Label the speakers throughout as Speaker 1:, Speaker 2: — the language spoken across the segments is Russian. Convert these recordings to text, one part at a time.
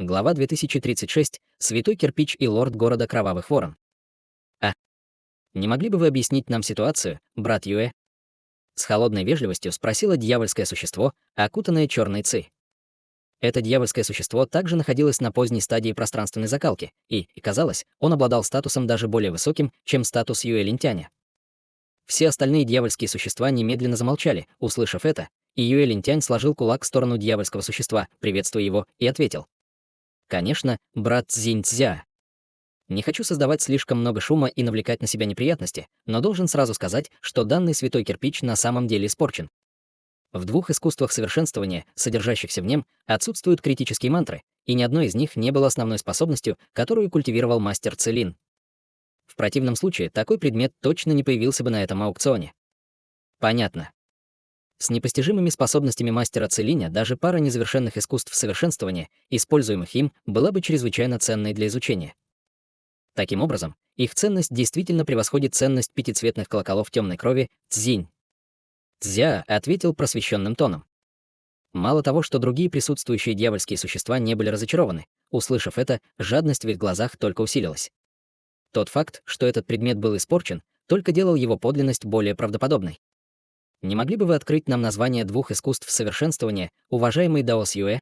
Speaker 1: Глава 2036. Святой кирпич и лорд города Кровавых Ворон. А. Не могли бы вы объяснить нам ситуацию, брат Юэ? С холодной вежливостью спросило дьявольское существо, окутанное черной ци. Это дьявольское существо также находилось на поздней стадии пространственной закалки, и казалось, он обладал статусом даже более высоким, чем статус Юэ Линтяня. Все остальные дьявольские существа немедленно замолчали, услышав это, и Юэ Линтянь сложил кулак в сторону дьявольского существа, приветствуя его, и ответил. Конечно, брат Цзиньцзя. Не хочу создавать слишком много шума и навлекать на себя неприятности, но должен сразу сказать, что данный святой кирпич на самом деле испорчен. В двух искусствах совершенствования, содержащихся в нем, отсутствуют критические мантры, и ни одной из них не было основной способностью, которую культивировал мастер Целин. В противном случае такой предмет точно не появился бы на этом аукционе. Понятно. С непостижимыми способностями мастера Целиня даже пара незавершенных искусств совершенствования, используемых им, была бы чрезвычайно ценной для изучения. Таким образом, их ценность действительно превосходит ценность пятицветных колоколов темной крови Цзинь. Цзя ответил просвещенным тоном. Мало того, что другие присутствующие дьявольские существа не были разочарованы, услышав это, жадность в их глазах только усилилась. Тот факт, что этот предмет был испорчен, только делал его подлинность более правдоподобной. Не могли бы вы открыть нам название двух искусств совершенствования, уважаемый Даос Юэ?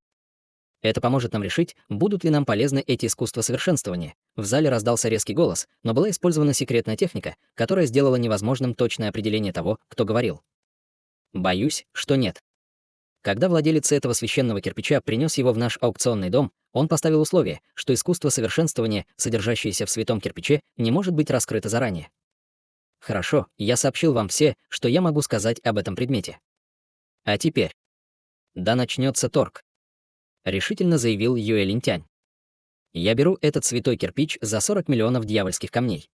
Speaker 1: Это поможет нам решить, будут ли нам полезны эти искусства совершенствования. В зале раздался резкий голос, но была использована секретная техника, которая сделала невозможным точное определение того, кто говорил. Боюсь, что нет. Когда владелец этого священного кирпича принес его в наш аукционный дом, он поставил условие, что искусство совершенствования, содержащееся в святом кирпиче, не может быть раскрыто заранее. Хорошо, я сообщил вам все, что я могу сказать об этом предмете. А теперь. Да начнется торг. Решительно заявил Юэ Линтянь. Я беру этот святой кирпич за 40 миллионов дьявольских камней.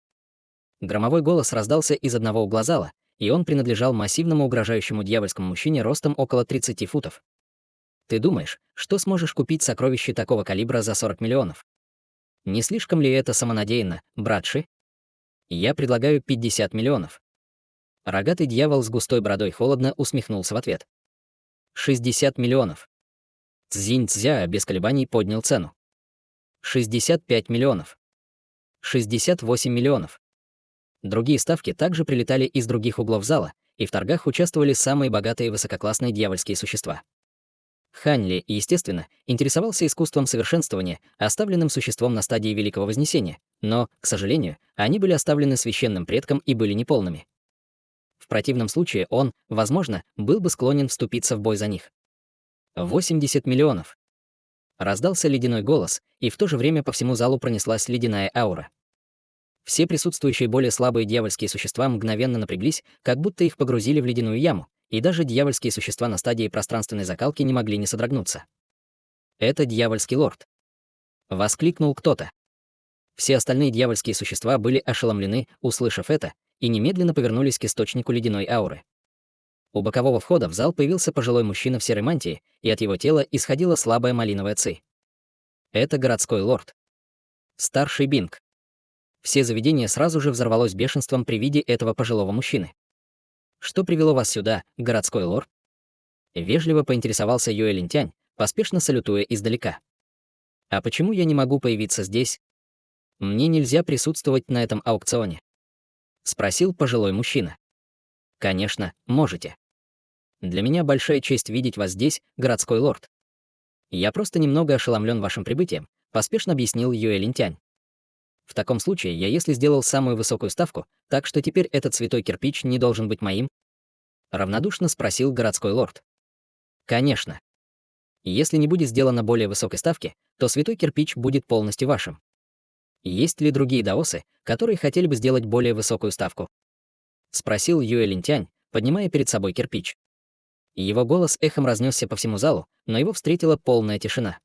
Speaker 1: Громовой голос раздался из одного угла зала, и он принадлежал массивному угрожающему дьявольскому мужчине ростом около 30 футов. Ты думаешь, что сможешь купить сокровище такого калибра за 40 миллионов? Не слишком ли это самонадеянно, братши? Я предлагаю 50 миллионов. Рогатый дьявол с густой бородой холодно усмехнулся в ответ. 60 миллионов. Цзиньцзя без колебаний поднял цену. 65 миллионов. 68 миллионов. Другие ставки также прилетали из других углов зала, и в торгах участвовали самые богатые и высококлассные дьявольские существа. Ханьли, естественно, интересовался искусством совершенствования, оставленным существом на стадии Великого Вознесения, но, к сожалению, они были оставлены священным предком и были неполными. В противном случае он, возможно, был бы склонен вступиться в бой за них. 80 миллионов. Раздался ледяной голос, и в то же время по всему залу пронеслась ледяная аура. Все присутствующие более слабые дьявольские существа мгновенно напряглись, как будто их погрузили в ледяную яму, и даже дьявольские существа на стадии пространственной закалки не могли не содрогнуться. «Это дьявольский лорд!» — воскликнул кто-то. Все остальные дьявольские существа были ошеломлены, услышав это, и немедленно повернулись к источнику ледяной ауры. У бокового входа в зал появился пожилой мужчина в серой мантии, и от его тела исходила слабая малиновая ци. Это городской лорд. Старший Бинг. Все заведение сразу же взорвалось бешенством при виде этого пожилого мужчины. «Что привело вас сюда, городской лорд?» Вежливо поинтересовался Юэ Линтянь, поспешно салютуя издалека. «А почему я не могу появиться здесь? Мне нельзя присутствовать на этом аукционе?» Спросил пожилой мужчина. «Конечно, можете. Для меня большая честь видеть вас здесь, городской лорд. Я просто немного ошеломлен вашим прибытием», поспешно объяснил Юэ Линтянь. «В таком случае я если сделал самую высокую ставку, так что теперь этот святой кирпич не должен быть моим?» Равнодушно спросил городской лорд. «Конечно. Если не будет сделано более высокой ставки, то святой кирпич будет полностью вашим. Есть ли другие даосы, которые хотели бы сделать более высокую ставку?» Спросил Юэ Линтянь, поднимая перед собой кирпич. Его голос эхом разнесся по всему залу, но его встретила полная тишина.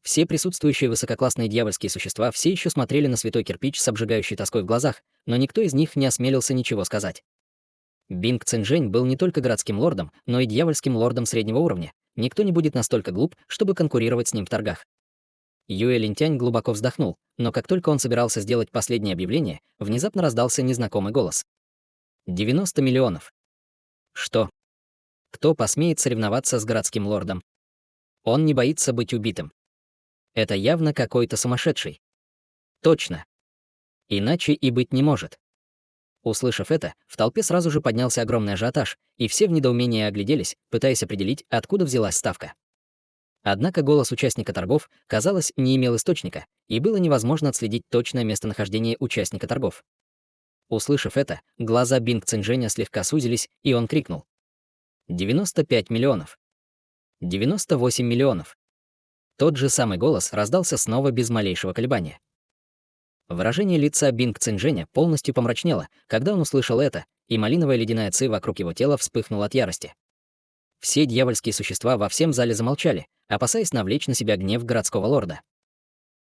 Speaker 1: Все присутствующие высококлассные дьявольские существа все еще смотрели на святой кирпич с обжигающей тоской в глазах, но никто из них не осмелился ничего сказать. Бинг Цинжэнь был не только городским лордом, но и дьявольским лордом среднего уровня. Никто не будет настолько глуп, чтобы конкурировать с ним в торгах. Юэ Линтянь глубоко вздохнул, но как только он собирался сделать последнее объявление, внезапно раздался незнакомый голос. 90 миллионов. Что? Кто посмеет соревноваться с городским лордом? Он не боится быть убитым. Это явно какой-то сумасшедший. Точно. Иначе и быть не может. Услышав это, в толпе сразу же поднялся огромный ажиотаж, и все в недоумении огляделись, пытаясь определить, откуда взялась ставка. Однако голос участника торгов, казалось, не имел источника, и было невозможно отследить точное местонахождение участника торгов. Услышав это, глаза Бинг Цинжэня слегка сузились, и он крикнул: 95 миллионов. 98 миллионов. Тот же самый голос раздался снова без малейшего колебания. Выражение лица Бинг Цинжэня полностью помрачнело, когда он услышал это, и малиновая ледяная ци вокруг его тела вспыхнула от ярости. Все дьявольские существа во всем зале замолчали, опасаясь навлечь на себя гнев городского лорда.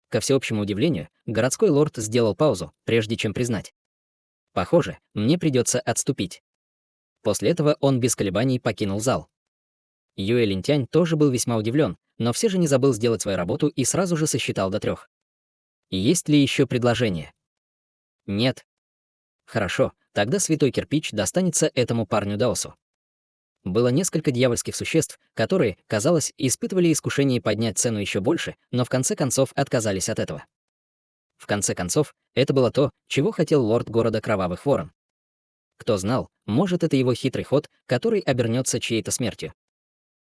Speaker 1: Ко всеобщему удивлению, городской лорд сделал паузу, прежде чем признать: «Похоже, мне придется отступить». После этого он без колебаний покинул зал. Юэ Линтянь тоже был весьма удивлен, но все же не забыл сделать свою работу и сразу же сосчитал до 3. Есть ли еще предложение? Нет. Хорошо, тогда святой кирпич достанется этому парню Даосу. Было несколько дьявольских существ, которые, казалось, испытывали искушение поднять цену еще больше, но в конце концов отказались от этого. В конце концов, это было то, чего хотел лорд города Кровавых Ворон. Кто знал, может, это его хитрый ход, который обернется чьей-то смертью.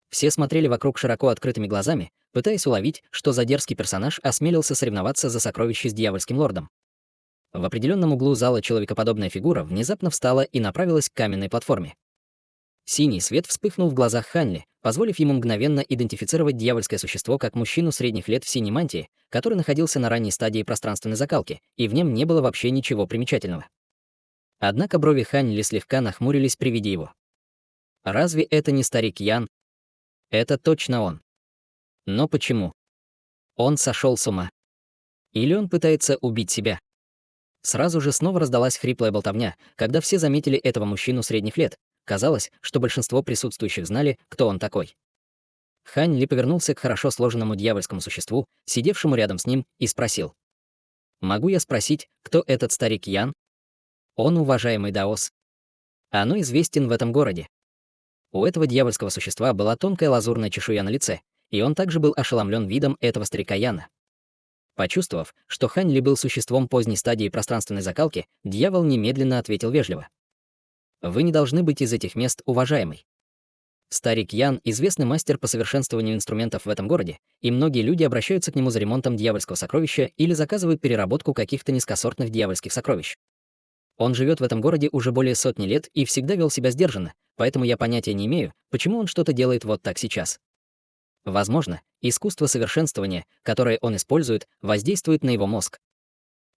Speaker 1: Все смотрели вокруг широко открытыми глазами, пытаясь уловить, что за дерзкий персонаж осмелился соревноваться за сокровище с дьявольским лордом. В определенном углу зала человекоподобная фигура внезапно встала и направилась к каменной платформе. Синий свет вспыхнул в глазах Ханли, позволив ему мгновенно идентифицировать дьявольское существо как мужчину средних лет в синей мантии, который находился на ранней стадии пространственной закалки, и в нем не было вообще ничего примечательного. Однако брови Ханли слегка нахмурились при виде его. Разве это не старик Ян? Это точно он. Но почему? Он сошел с ума. Или он пытается убить себя? Сразу же снова раздалась хриплая болтовня, когда все заметили этого мужчину средних лет. Казалось, что большинство присутствующих знали, кто он такой. Хань Ли повернулся к хорошо сложенному дьявольскому существу, сидевшему рядом с ним, и спросил: «Могу я спросить, кто этот старик Ян?» «Он уважаемый даос. Оно известен в этом городе». У этого дьявольского существа была тонкая лазурная чешуя на лице, и он также был ошеломлен видом этого старика Яна. Почувствовав, что Хань Ли был существом поздней стадии пространственной закалки, дьявол немедленно ответил вежливо: «Вы не должны быть из этих мест, уважаемый. Старик Ян — известный мастер по совершенствованию инструментов в этом городе, и многие люди обращаются к нему за ремонтом дьявольского сокровища или заказывают переработку каких-то низкосортных дьявольских сокровищ. Он живет в этом городе уже более 100 лет и всегда вел себя сдержанно, поэтому я понятия не имею, почему он что-то делает вот так сейчас. Возможно, искусство совершенствования, которое он использует, воздействует на его мозг.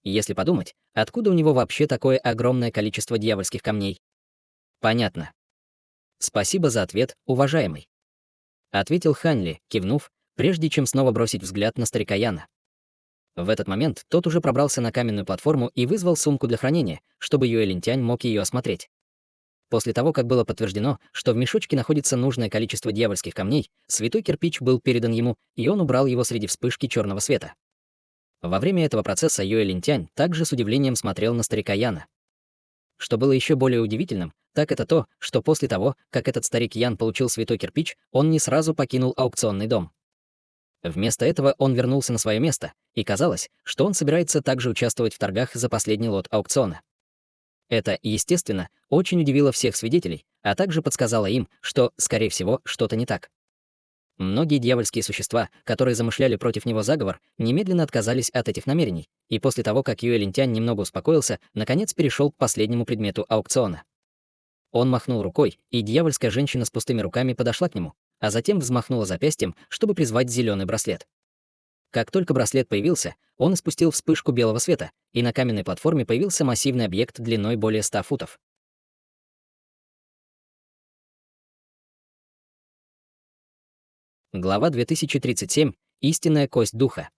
Speaker 1: Если подумать, откуда у него вообще такое огромное количество дьявольских камней? Понятно. Спасибо за ответ, уважаемый. Ответил Ханли, кивнув, прежде чем снова бросить взгляд на старика Яна. В этот момент тот уже пробрался на каменную платформу и вызвал сумку для хранения, чтобы Юэ Линтянь мог ее осмотреть. После того, как было подтверждено, что в мешочке находится нужное количество дьявольских камней, святой кирпич был передан ему, и он убрал его среди вспышки черного света. Во время этого процесса Юэ Линтянь также с удивлением смотрел на старика Яна. Что было еще более удивительным, так это то, что после того, как этот старик Ян получил святой кирпич, он не сразу покинул аукционный дом. Вместо этого он вернулся на свое место, и казалось, что он собирается также участвовать в торгах за последний лот аукциона. Это, естественно, очень удивило всех свидетелей, а также подсказало им, что, скорее всего, что-то не так. Многие дьявольские существа, которые замышляли против него заговор, немедленно отказались от этих намерений, и после того, как Юэ Линтянь немного успокоился, наконец перешел к последнему предмету аукциона. Он махнул рукой, и дьявольская женщина с пустыми руками подошла к нему, а затем взмахнула запястьем, чтобы призвать зеленый браслет. Как только браслет появился, он испустил вспышку белого света, и на каменной платформе появился массивный объект длиной более 100 футов. Глава 2037. Истинная кость духа.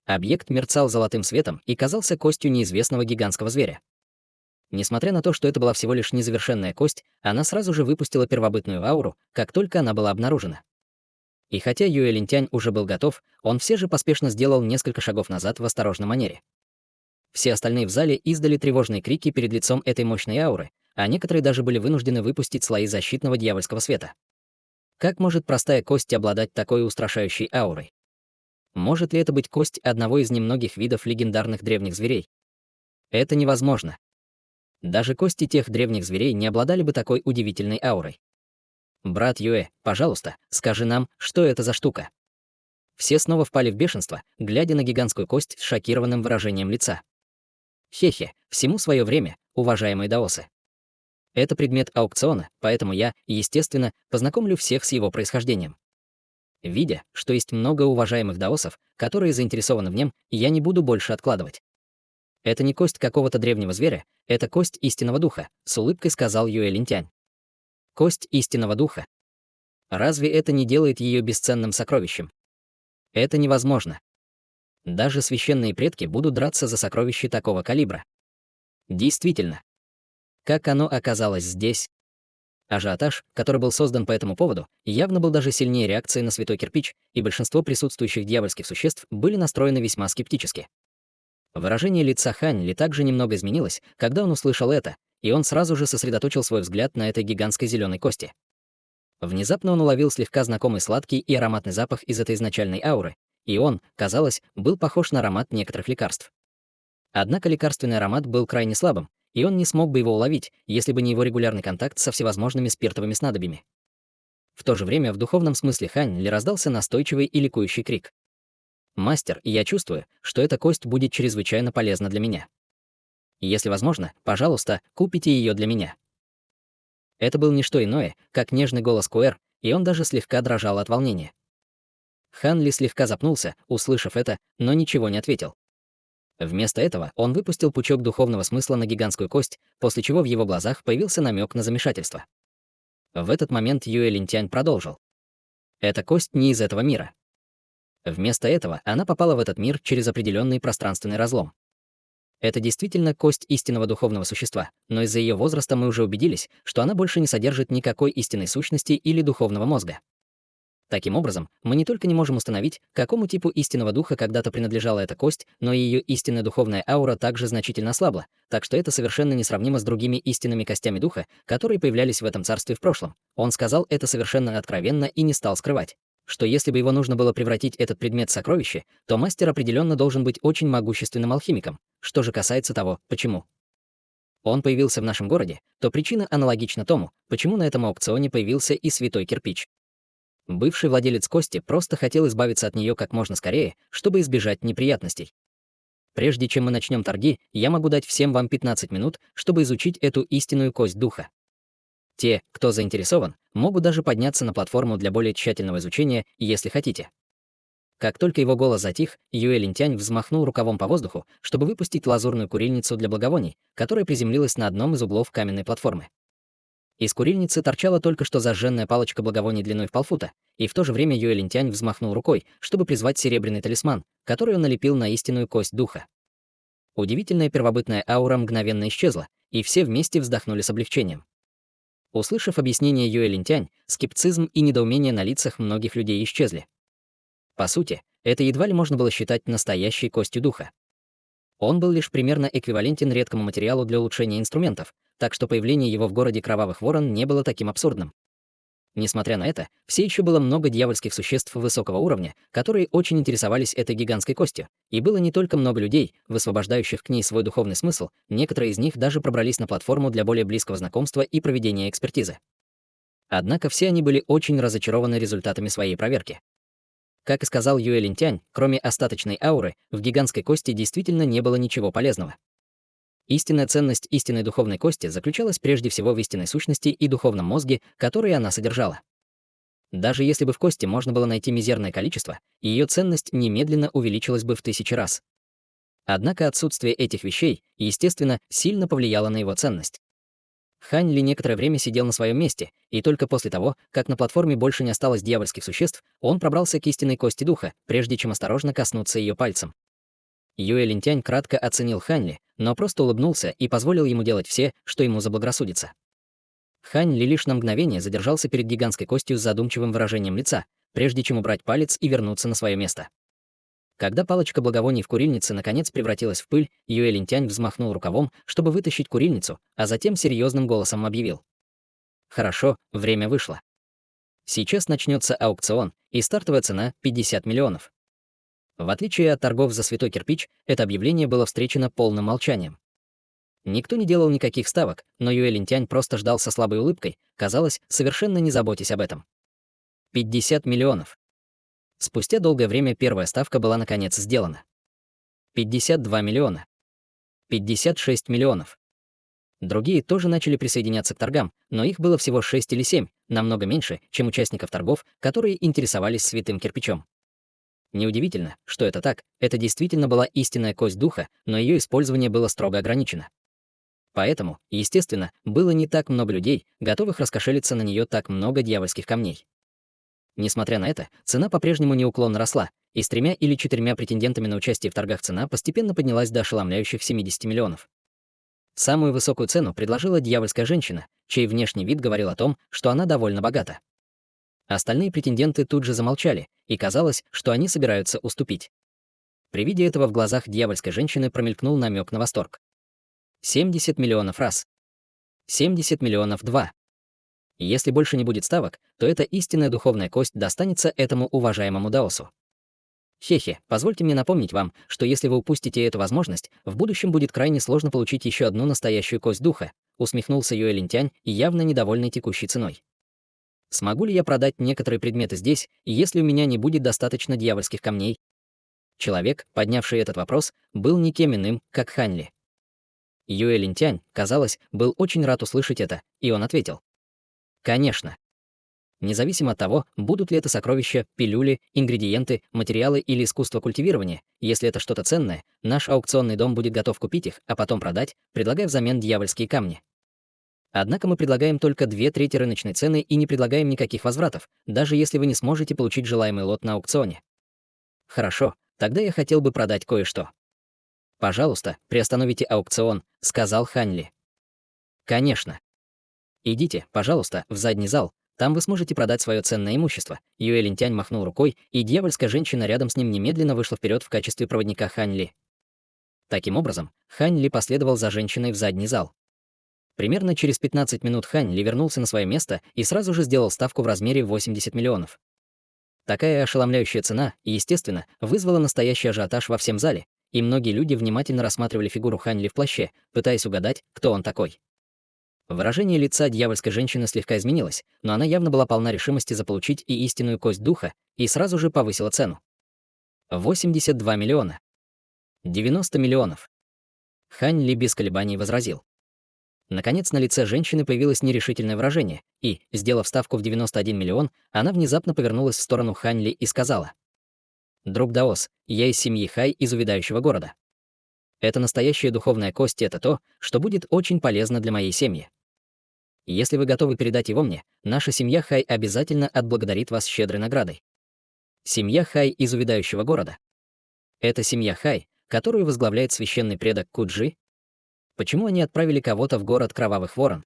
Speaker 1: Объект мерцал золотым светом и казался костью неизвестного гигантского зверя. Несмотря на то, что это была всего лишь незавершенная кость, она сразу же выпустила первобытную ауру, как только она была обнаружена. И хотя Юэ Линтянь уже был готов, он все же поспешно сделал несколько шагов назад в осторожной манере. Все остальные в зале издали тревожные крики перед лицом этой мощной ауры, а некоторые даже были вынуждены выпустить слои защитного дьявольского света. Как может простая кость обладать такой устрашающей аурой? Может ли это быть кость одного из немногих видов легендарных древних зверей? Это невозможно. Даже кости тех древних зверей не обладали бы такой удивительной аурой. Брат Юэ, пожалуйста, скажи нам, что это за штука. Все снова впали в бешенство, глядя на гигантскую кость с шокированным выражением лица. Хе-хе, всему свое время, уважаемые даосы. Это предмет аукциона, поэтому я, естественно, познакомлю всех с его происхождением. Видя, что есть много уважаемых даосов, которые заинтересованы в нем, я не буду больше откладывать. Это не кость какого-то древнего зверя, это кость истинного духа, с улыбкой сказал Юэ Линтянь. Кость истинного духа. Разве это не делает ее бесценным сокровищем? Это невозможно. Даже священные предки будут драться за сокровища такого калибра. Действительно. Как оно оказалось здесь? Ажиотаж, который был создан по этому поводу, явно был даже сильнее реакции на святой кирпич, и большинство присутствующих дьявольских существ были настроены весьма скептически. Выражение лица Хань Ли также немного изменилось, когда он услышал это, и он сразу же сосредоточил свой взгляд на этой гигантской зеленой кости. Внезапно он уловил слегка знакомый сладкий и ароматный запах из этой изначальной ауры, и он, казалось, был похож на аромат некоторых лекарств. Однако лекарственный аромат был крайне слабым, и он не смог бы его уловить, если бы не его регулярный контакт со всевозможными спиртовыми снадобьями. В то же время в духовном смысле Хань Ли раздался настойчивый и ликующий крик. «Мастер, я чувствую, что эта кость будет чрезвычайно полезна для меня. Если возможно, пожалуйста, купите ее для меня». Это был не что иное, как нежный голос Куэр, и он даже слегка дрожал от волнения. Хан Ли слегка запнулся, услышав это, но ничего не ответил. Вместо этого он выпустил пучок духовного смысла на гигантскую кость, после чего в его глазах появился намек на замешательство. В этот момент Юэ Линтянь продолжил. «Эта кость не из этого мира. Вместо этого она попала в этот мир через определенный пространственный разлом. Это действительно кость истинного духовного существа, но из-за ее возраста мы уже убедились, что она больше не содержит никакой истинной сущности или духовного мозга. Таким образом, мы не только не можем установить, какому типу истинного духа когда-то принадлежала эта кость, но и ее истинная духовная аура также значительно ослабла, так что это совершенно несравнимо с другими истинными костями духа, которые появлялись в этом царстве в прошлом. Он сказал это совершенно откровенно и не стал скрывать, что если бы его нужно было превратить этот предмет в сокровище, то мастер определенно должен быть очень могущественным алхимиком. Что же касается того, почему он появился в нашем городе, то причина аналогична тому, почему на этом аукционе появился и святой кирпич. Бывший владелец кости просто хотел избавиться от нее как можно скорее, чтобы избежать неприятностей. Прежде чем мы начнем торги, я могу дать всем вам 15 минут, чтобы изучить эту истинную кость духа. Те, кто заинтересован, могут даже подняться на платформу для более тщательного изучения, если хотите. Как только его голос затих, Юэ Линтянь взмахнул рукавом по воздуху, чтобы выпустить лазурную курильницу для благовоний, которая приземлилась на одном из углов каменной платформы. Из курильницы торчала только что зажженная палочка благовоний длиной в полфута, и в то же время Юэ Линтянь взмахнул рукой, чтобы призвать серебряный талисман, который он налепил на истинную кость духа. Удивительная первобытная аура мгновенно исчезла, и все вместе вздохнули с облегчением. Услышав объяснение Юэ Линтянь, скептицизм и недоумение на лицах многих людей исчезли. По сути, это едва ли можно было считать настоящей костью духа. Он был лишь примерно эквивалентен редкому материалу для улучшения инструментов, так что появление его в городе Кровавых Ворон не было таким абсурдным. Несмотря на это, все еще было много дьявольских существ высокого уровня, которые очень интересовались этой гигантской костью, и было не только много людей, высвобождающих к ней свой духовный смысл, некоторые из них даже пробрались на платформу для более близкого знакомства и проведения экспертизы. Однако все они были очень разочарованы результатами своей проверки. Как и сказал Юэ Линтянь, кроме остаточной ауры, в гигантской кости действительно не было ничего полезного. Истинная ценность истинной духовной кости заключалась прежде всего в истинной сущности и духовном мозге, который она содержала. Даже если бы в кости можно было найти мизерное количество, ее ценность немедленно увеличилась бы в 1000 раз. Однако отсутствие этих вещей, естественно, сильно повлияло на его ценность. Хань Ли некоторое время сидел на своем месте, и только после того, как на платформе больше не осталось дьявольских существ, он пробрался к истинной кости духа, прежде чем осторожно коснуться ее пальцем. Юэ Линтянь кратко оценил Хань Ли, но просто улыбнулся и позволил ему делать все, что ему заблагорассудится. Хань Ли лишь на мгновение задержался перед гигантской костью с задумчивым выражением лица, прежде чем убрать палец и вернуться на свое место. Когда палочка благовоний в курильнице наконец превратилась в пыль, Юэ Линтянь взмахнул рукавом, чтобы вытащить курильницу, а затем серьезным голосом объявил: «Хорошо, время вышло. Сейчас начнется аукцион, и стартовая цена — 50 миллионов. В отличие от торгов за святой кирпич, это объявление было встречено полным молчанием. Никто не делал никаких ставок, но Юэ Линтянь просто ждал со слабой улыбкой, казалось, совершенно не заботясь об этом. 50 миллионов. Спустя долгое время первая ставка была наконец сделана. 52 миллиона. 56 миллионов. Другие тоже начали присоединяться к торгам, но их было всего 6 или 7, намного меньше, чем участников торгов, которые интересовались святым кирпичом. Неудивительно, что это так, это действительно была истинная кость духа, но ее использование было строго ограничено. Поэтому, естественно, было не так много людей, готовых раскошелиться на нее так много дьявольских камней. Несмотря на это, цена по-прежнему неуклонно росла, и с 3 или 4 претендентами на участие в торгах цена постепенно поднялась до ошеломляющих 70 миллионов. Самую высокую цену предложила дьявольская женщина, чей внешний вид говорил о том, что она довольно богата. Остальные претенденты тут же замолчали, и казалось, что они собираются уступить. При виде этого в глазах дьявольской женщины промелькнул намек на восторг. 70 миллионов раз. 70 миллионов два. Если больше не будет ставок, то эта истинная духовная кость достанется этому уважаемому даосу. Хе-хе, позвольте мне напомнить вам, что если вы упустите эту возможность, в будущем будет крайне сложно получить еще одну настоящую кость духа, усмехнулся Юэ Линтянь, явно недовольный текущей ценой. Смогу ли я продать некоторые предметы здесь, если у меня не будет достаточно дьявольских камней? Человек, поднявший этот вопрос, был никем иным, как Хань Ли. Юэ Линтянь, казалось, был очень рад услышать это, и он ответил. Конечно. Независимо от того, будут ли это сокровища, пилюли, ингредиенты, материалы или искусство культивирования, если это что-то ценное, наш аукционный дом будет готов купить их, а потом продать, предлагая взамен дьявольские камни. Однако мы предлагаем только 2/3 рыночной цены и не предлагаем никаких возвратов, даже если вы не сможете получить желаемый лот на аукционе. Хорошо, тогда я хотел бы продать кое-что. Пожалуйста, приостановите аукцион, сказал Хань Ли. Конечно. Идите, пожалуйста, в задний зал, там вы сможете продать свое ценное имущество. Юэ Линтянь махнул рукой, и дьявольская женщина рядом с ним немедленно вышла вперед в качестве проводника Хань Ли. Таким образом, Хань Ли последовал за женщиной в задний зал. Примерно через 15 минут Хань Ли вернулся на свое место и сразу же сделал ставку в размере 80 миллионов. Такая ошеломляющая цена, естественно, вызвала настоящий ажиотаж во всем зале, и многие люди внимательно рассматривали фигуру Хань Ли в плаще, пытаясь угадать, кто он такой. Выражение лица дьявольской женщины слегка изменилось, но она явно была полна решимости заполучить и истинную кость духа, и сразу же повысила цену. 82 миллиона. 90 миллионов. Хань Ли без колебаний возразил. Наконец, на лице женщины появилось нерешительное выражение, и, сделав ставку в 91 миллион, она внезапно повернулась в сторону Хань Ли и сказала. «Друг Даос, я из семьи Хай из увядающего города. Это настоящая духовная кость, и это то, что будет очень полезно для моей семьи. Если вы готовы передать его мне, наша семья Хай обязательно отблагодарит вас щедрой наградой. Семья Хай из увядающего города. Это семья Хай, которую возглавляет священный предок Куджи. Почему они отправили кого-то в город Кровавых Ворон?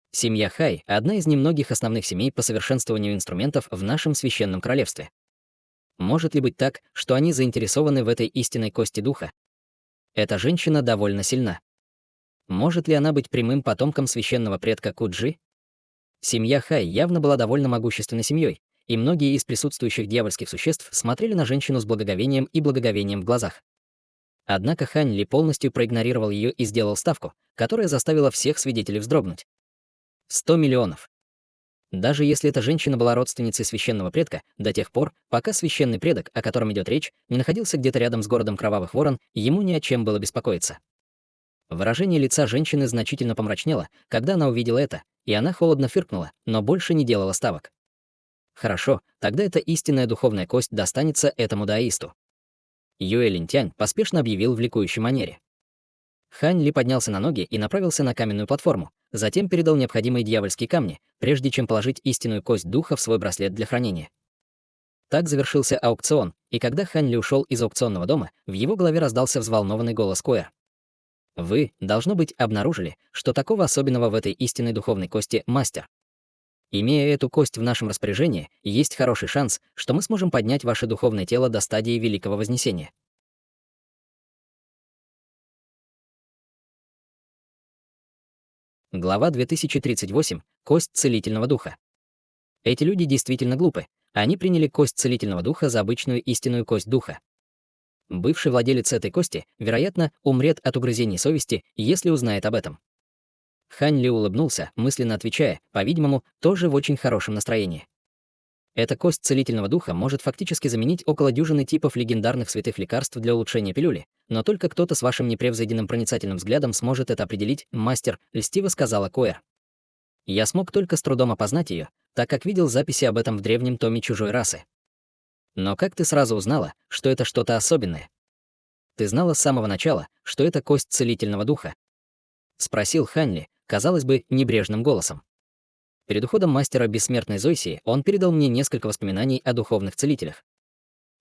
Speaker 1: Семья Хай — одна из немногих основных семей по совершенствованию инструментов в нашем священном королевстве. Может ли быть так, что они заинтересованы в этой истинной кости духа? Эта женщина довольно сильна. Может ли она быть прямым потомком священного предка Куджи? Семья Хай явно была довольно могущественной семьей, и многие из присутствующих дьявольских существ смотрели на женщину с благоговением и благоговением в глазах. Однако Хань Ли полностью проигнорировал ее и сделал ставку, которая заставила всех свидетелей вздрогнуть. 100 миллионов. Даже если эта женщина была родственницей священного предка, до тех пор, пока священный предок, о котором идет речь, не находился где-то рядом с городом Кровавых Ворон, ему ни о чем было беспокоиться. Выражение лица женщины значительно помрачнело, когда она увидела это, и она холодно фыркнула, но больше не делала ставок. Хорошо, тогда эта истинная духовная кость достанется этому даисту. Юэ Линтянь поспешно объявил в ликующей манере. Хань Ли поднялся на ноги и направился на каменную платформу, затем передал необходимые дьявольские камни, прежде чем положить истинную кость духа в свой браслет для хранения. Так завершился аукцион, и когда Хань Ли ушел из аукционного дома, в его голове раздался взволнованный голос Куэр. Вы, должно быть, обнаружили, что такого особенного в этой истинной духовной кости мастер. Имея эту кость в нашем распоряжении, есть хороший шанс, что мы сможем поднять ваше духовное тело до стадии Великого Вознесения. Глава 2038. Кость целительного духа. Эти люди действительно глупы. Они приняли кость целительного духа за обычную истинную кость духа. Бывший владелец этой кости, вероятно, умрет от угрызений совести, если узнает об этом. Хань Ли улыбнулся, мысленно отвечая, по-видимому, тоже в очень хорошем настроении. Эта кость целительного духа может фактически заменить около дюжины типов легендарных святых лекарств для улучшения пилюли, но только кто-то с вашим непревзойденным проницательным взглядом сможет это определить, мастер, льстиво сказала Куэр. Я смог только с трудом опознать ее, так как видел записи об этом в древнем томе чужой расы. Но как ты сразу узнала, что это что-то особенное? Ты знала с самого начала, что это кость целительного духа? Спросил Ханли, казалось бы, небрежным голосом. Перед уходом мастера бессмертной Зойсии он передал мне несколько воспоминаний о духовных целителях.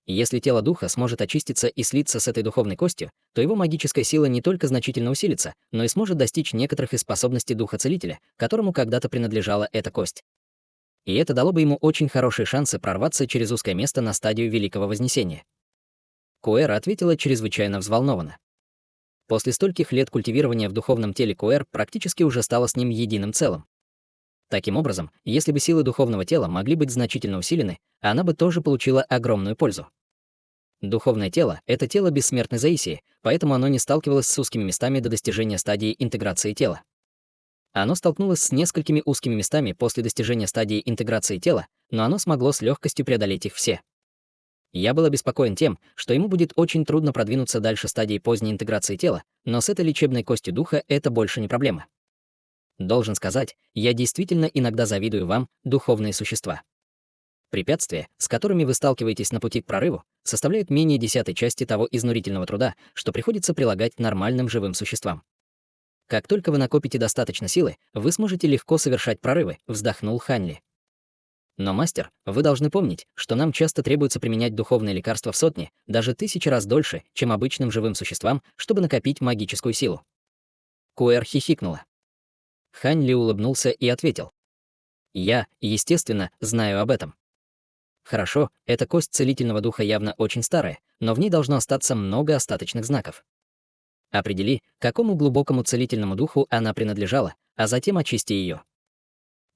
Speaker 1: Если тело духа сможет очиститься и слиться с этой духовной костью, то его магическая сила не только значительно усилится, но и сможет достичь некоторых из способностей духа целителя, которому когда-то принадлежала эта кость. И это дало бы ему очень хорошие шансы прорваться через узкое место на стадию Великого Вознесения. Куэр ответила чрезвычайно взволнованно. После стольких лет культивирования в духовном теле Куэр практически уже стала с ним единым целым. Таким образом, если бы силы духовного тела могли быть значительно усилены, она бы тоже получила огромную пользу. Духовное тело — это тело бессмертной Заисии, поэтому оно не сталкивалось с узкими местами до достижения стадии интеграции тела. Оно столкнулось с несколькими узкими местами после достижения стадии интеграции тела, но оно смогло с легкостью преодолеть их все. Я был обеспокоен тем, что ему будет очень трудно продвинуться дальше стадии поздней интеграции тела, но с этой лечебной костью духа это больше не проблема. Должен сказать, я действительно иногда завидую вам, духовные существа. Препятствия, с которыми вы сталкиваетесь на пути к прорыву, составляют менее 1/10 того изнурительного труда, что приходится прилагать нормальным живым существам. Как только вы накопите достаточно силы, вы сможете легко совершать прорывы, вздохнул Ханли. Но, мастер, вы должны помнить, что нам часто требуется применять духовные лекарства в сотни, даже 1000 раз дольше, чем обычным живым существам, чтобы накопить магическую силу. Куэр хихикнула. Хань Ли улыбнулся и ответил. Я, естественно, знаю об этом. Хорошо, эта кость целительного духа явно очень старая, но в ней должно остаться много остаточных знаков. Определи, какому глубокому целительному духу она принадлежала, а затем очисти ее.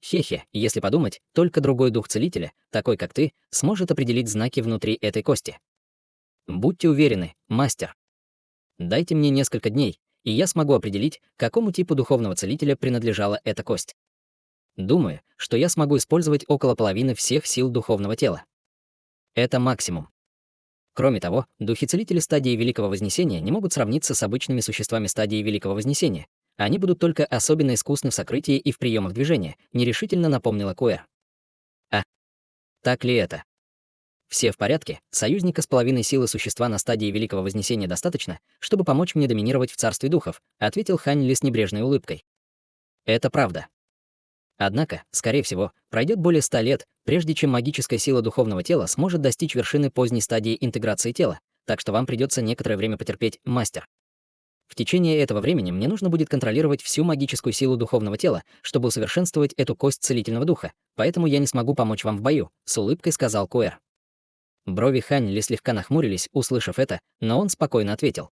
Speaker 1: Хе-хе, если подумать, только другой дух целителя, такой как ты, сможет определить знаки внутри этой кости. Будьте уверены, мастер. Дайте мне несколько дней, и я смогу определить, какому типу духовного целителя принадлежала эта кость. Думаю, что я смогу использовать около половины всех сил духовного тела. Это максимум. Кроме того, духи-целители стадии Великого Вознесения не могут сравниться с обычными существами стадии Великого Вознесения. Они будут только особенно искусны в сокрытии и в приемах движения, нерешительно напомнила Куэр. А так ли это? Все в порядке, союзника с половиной силы существа на стадии Великого Вознесения достаточно, чтобы помочь мне доминировать в царстве духов, ответил Хань Ли с небрежной улыбкой. Это правда. Однако, скорее всего, пройдет более 100 лет, прежде чем магическая сила духовного тела сможет достичь вершины поздней стадии интеграции тела, так что вам придется некоторое время потерпеть, мастер. В течение этого времени мне нужно будет контролировать всю магическую силу духовного тела, чтобы усовершенствовать эту кость целительного духа, поэтому я не смогу помочь вам в бою, с улыбкой сказал Куэр. Брови Хань Ли слегка нахмурились, услышав это, но он спокойно ответил.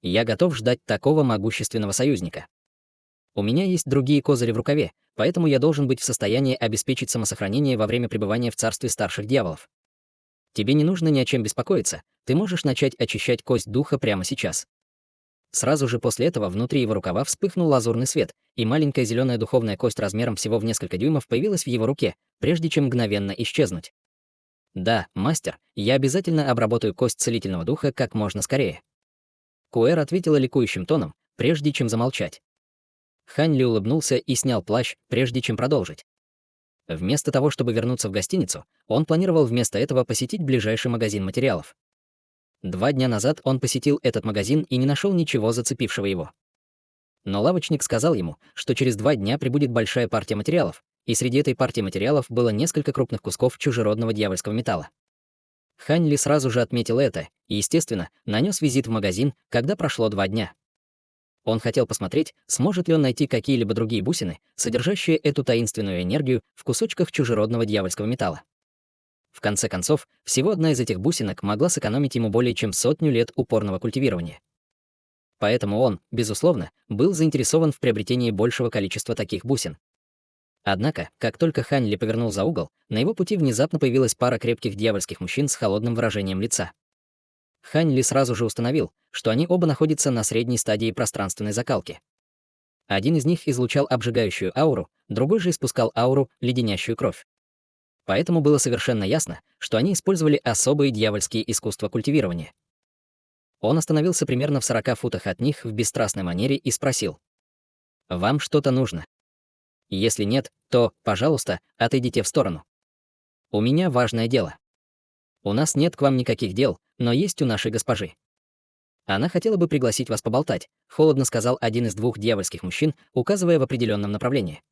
Speaker 1: Я готов ждать такого могущественного союзника. У меня есть другие козыри в рукаве, поэтому я должен быть в состоянии обеспечить самосохранение во время пребывания в царстве старших дьяволов. Тебе не нужно ни о чем беспокоиться, ты можешь начать очищать кость духа прямо сейчас. Сразу же после этого внутри его рукава вспыхнул лазурный свет, и маленькая зеленая духовная кость размером всего в несколько дюймов появилась в его руке, прежде чем мгновенно исчезнуть. Да, мастер, я обязательно обработаю кость целительного духа как можно скорее. Куэр ответила ликующим тоном, прежде чем замолчать. Хань Ли улыбнулся и снял плащ, прежде чем продолжить. Вместо того, чтобы вернуться в гостиницу, он планировал вместо этого посетить ближайший магазин материалов. 2 дня назад он посетил этот магазин и не нашел ничего зацепившего его. Но лавочник сказал ему, что через 2 дня прибудет большая партия материалов, и среди этой партии материалов было несколько крупных кусков чужеродного дьявольского металла. Хань Ли сразу же отметил это и, естественно, нанес визит в магазин, когда прошло 2 дня. Он хотел посмотреть, сможет ли он найти какие-либо другие бусины, содержащие эту таинственную энергию в кусочках чужеродного дьявольского металла. В конце концов, всего одна из этих бусинок могла сэкономить ему более чем 100 лет упорного культивирования. Поэтому он, безусловно, был заинтересован в приобретении большего количества таких бусин. Однако, как только Хань Ли повернул за угол, на его пути внезапно появилась пара крепких дьявольских мужчин с холодным выражением лица. Хань Ли сразу же установил, что они оба находятся на средней стадии пространственной закалки. Один из них излучал обжигающую ауру, другой же испускал ауру, леденящую кровь. Поэтому было совершенно ясно, что они использовали особые дьявольские искусства культивирования. Он остановился примерно в 40 футах от них в бесстрастной манере и спросил: «Вам что-то нужно? Если нет, то, пожалуйста, отойдите в сторону. У меня важное дело. У нас нет к вам никаких дел, но есть у нашей госпожи. Она хотела бы пригласить вас поболтать», — холодно сказал один из двух дьявольских мужчин, указывая в определенном направлении.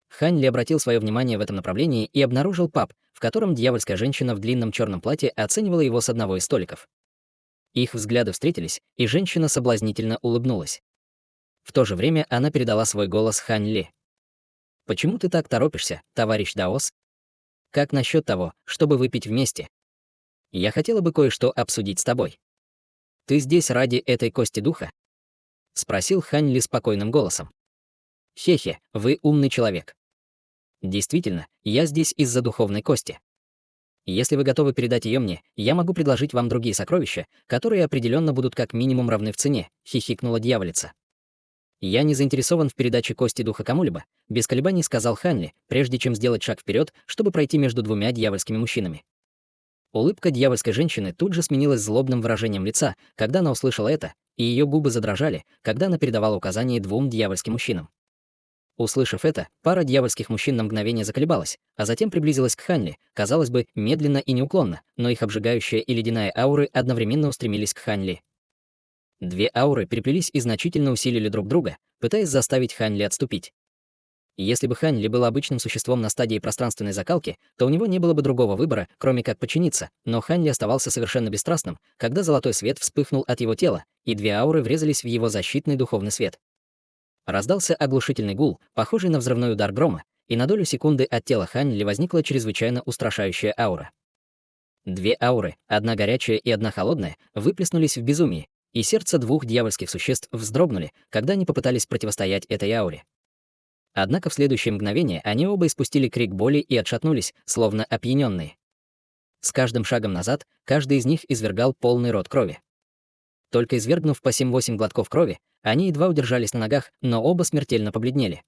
Speaker 1: Хань Ли обратил свое внимание в этом направлении и обнаружил паб, в котором дьявольская женщина в длинном черном платье оценивала его с одного из столиков. Их взгляды встретились, и женщина соблазнительно улыбнулась. В то же время она передала свой голос Хань Ли. «Почему ты так торопишься, товарищ Даос? Как насчет того, чтобы выпить вместе? Я хотела бы кое-что обсудить с тобой. Ты здесь ради этой кости духа?» — спросил Хань Ли спокойным голосом. «Хе-хе, вы умный человек. Действительно, я здесь из-за духовной кости. Если вы готовы передать ее мне, я могу предложить вам другие сокровища, которые определенно будут как минимум равны в цене», — хихикнула дьяволица. «Я не заинтересован в передаче кости духа кому-либо», — без колебаний сказал Ханли, прежде чем сделать шаг вперед, чтобы пройти между двумя дьявольскими мужчинами. Улыбка дьявольской женщины тут же сменилась злобным выражением лица, когда она услышала это, и ее губы задрожали, когда она передавала указания двум дьявольским мужчинам. Услышав это, пара дьявольских мужчин на мгновение заколебалась, а затем приблизилась к Ханли, казалось бы, медленно и неуклонно, но их обжигающая и ледяная ауры одновременно устремились к Ханли. Две ауры переплелись и значительно усилили друг друга, пытаясь заставить Ханли отступить. Если бы Ханли был обычным существом на стадии пространственной закалки, то у него не было бы другого выбора, кроме как подчиниться, но Ханли оставался совершенно бесстрастным, когда золотой свет вспыхнул от его тела, и две ауры врезались в его защитный духовный свет. Раздался оглушительный гул, похожий на взрывной удар грома, и на долю секунды от тела Ханли возникла чрезвычайно устрашающая аура. Две ауры, одна горячая и одна холодная, выплеснулись в безумии, и сердца двух дьявольских существ вздрогнули, когда они попытались противостоять этой ауре. Однако в следующее мгновение они оба испустили крик боли и отшатнулись, словно опьяненные. С каждым шагом назад каждый из них извергал полный рот крови. Только извергнув по 7-8 глотков крови, они едва удержались на ногах, но оба смертельно побледнели.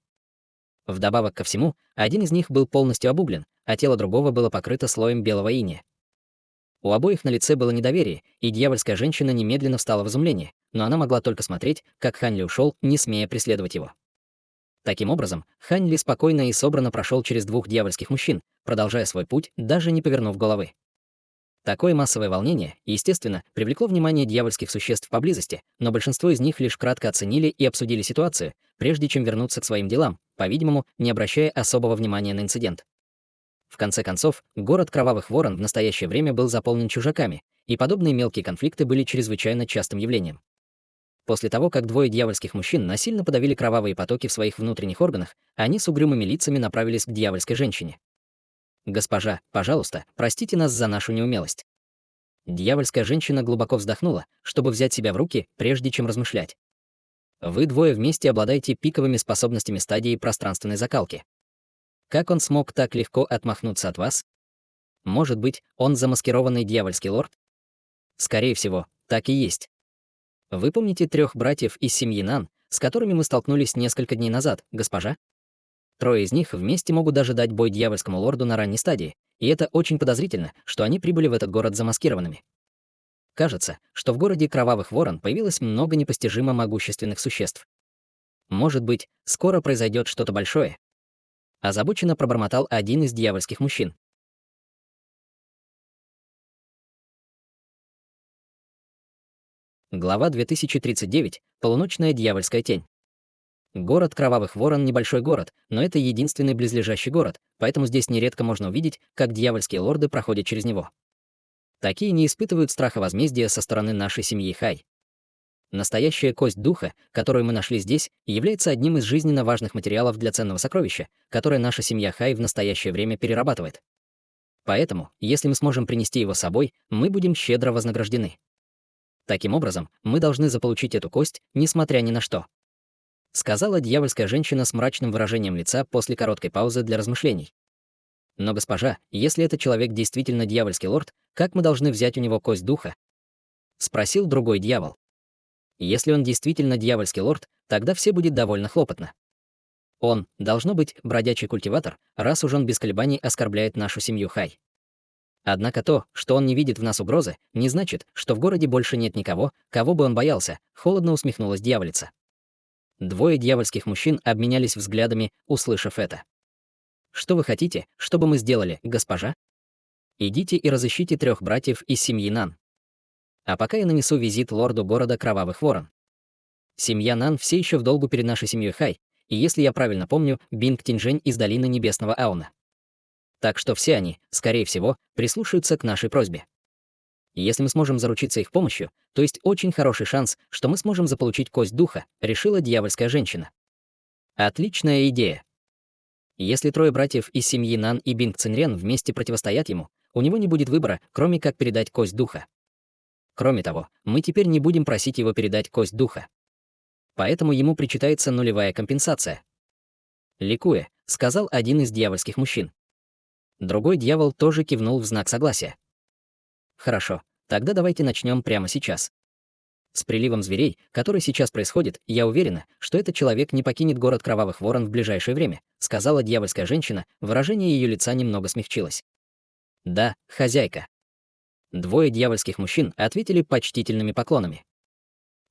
Speaker 1: Вдобавок ко всему, один из них был полностью обуглен, а тело другого было покрыто слоем белого инея. У обоих на лице было недоверие, и дьявольская женщина немедленно встала в изумление, но она могла только смотреть, как Ханли ушел, не смея преследовать его. Таким образом, Ханли спокойно и собранно прошел через двух дьявольских мужчин, продолжая свой путь, даже не повернув головы. Такое массовое волнение, естественно, привлекло внимание дьявольских существ поблизости, но большинство из них лишь кратко оценили и обсудили ситуацию, прежде чем вернуться к своим делам, по-видимому, не обращая особого внимания на инцидент. В конце концов, город Кровавых Ворон в настоящее время был заполнен чужаками, и подобные мелкие конфликты были чрезвычайно частым явлением. После того, как двое дьявольских мужчин насильно подавили кровавые потоки в своих внутренних органах, они с угрюмыми лицами направились к дьявольской женщине. «Госпожа, пожалуйста, простите нас за нашу неумелость». Дьявольская женщина глубоко вздохнула, чтобы взять себя в руки, прежде чем размышлять. «Вы двое вместе обладаете пиковыми способностями стадии пространственной закалки. Как он смог так легко отмахнуться от вас? Может быть, он замаскированный дьявольский лорд? Скорее всего, так и есть. Вы помните 3 братьев из семьи Нан, с которыми мы столкнулись несколько дней назад, госпожа? 3 из них вместе могут даже дать бой дьявольскому лорду на ранней стадии, и это очень подозрительно, что они прибыли в этот город замаскированными. Кажется, что в городе Кровавых Ворон появилось много непостижимо могущественных существ. Может быть, скоро произойдет что-то большое. Озабоченно пробормотал один из дьявольских мужчин. Глава 2039. Полуночная дьявольская тень. Город Кровавых Ворон — небольшой город, но это единственный близлежащий город, поэтому здесь нередко можно увидеть, как дьявольские лорды проходят через него. Такие не испытывают страха возмездия со стороны нашей семьи Хай. Настоящая кость духа, которую мы нашли здесь, является одним из жизненно важных материалов для ценного сокровища, которое наша семья Хай в настоящее время перерабатывает. Поэтому, если мы сможем принести его с собой, мы будем щедро вознаграждены. Таким образом, мы должны заполучить эту кость, несмотря ни на что. Сказала дьявольская женщина с мрачным выражением лица после короткой паузы для размышлений. Но, госпожа, если этот человек действительно дьявольский лорд, как мы должны взять у него кость духа? спросил другой дьявол. Если он действительно дьявольский лорд, тогда все будет довольно хлопотно. Он, должно быть, бродячий культиватор, раз уж он без колебаний оскорбляет нашу семью Хай. Однако то, что он не видит в нас угрозы, не значит, что в городе больше нет никого, кого бы он боялся, холодно усмехнулась дьяволица. Двое дьявольских мужчин обменялись взглядами, услышав это. «Что вы хотите, чтобы мы сделали, госпожа? Идите и разыщите 3 братьев из семьи Нан. А пока я нанесу визит лорду города Кровавых Ворон. Семья Нан все еще в долгу перед нашей семьей Хай, и если я правильно помню, Бинг Тинжэнь из долины Небесного Ауна. Так что все они, скорее всего, прислушаются к нашей просьбе. И если мы сможем заручиться их помощью, то есть очень хороший шанс, что мы сможем заполучить кость духа», — решила дьявольская женщина. Отличная идея. Если 3 братьев из семьи Нан и Бинг Цинрен вместе противостоят ему, у него не будет выбора, кроме как передать кость духа. Кроме того, мы теперь не будем просить его передать кость духа. Поэтому ему причитается нулевая компенсация. Ликуя, сказал один из дьявольских мужчин. Другой дьявол тоже кивнул в знак согласия. Хорошо, тогда давайте начнем прямо сейчас. С приливом зверей, который сейчас происходит, я уверена, что этот человек не покинет город Кровавых Ворон в ближайшее время, сказала дьявольская женщина, выражение ее лица немного смягчилось. Да, хозяйка. Двое дьявольских мужчин ответили почтительными поклонами.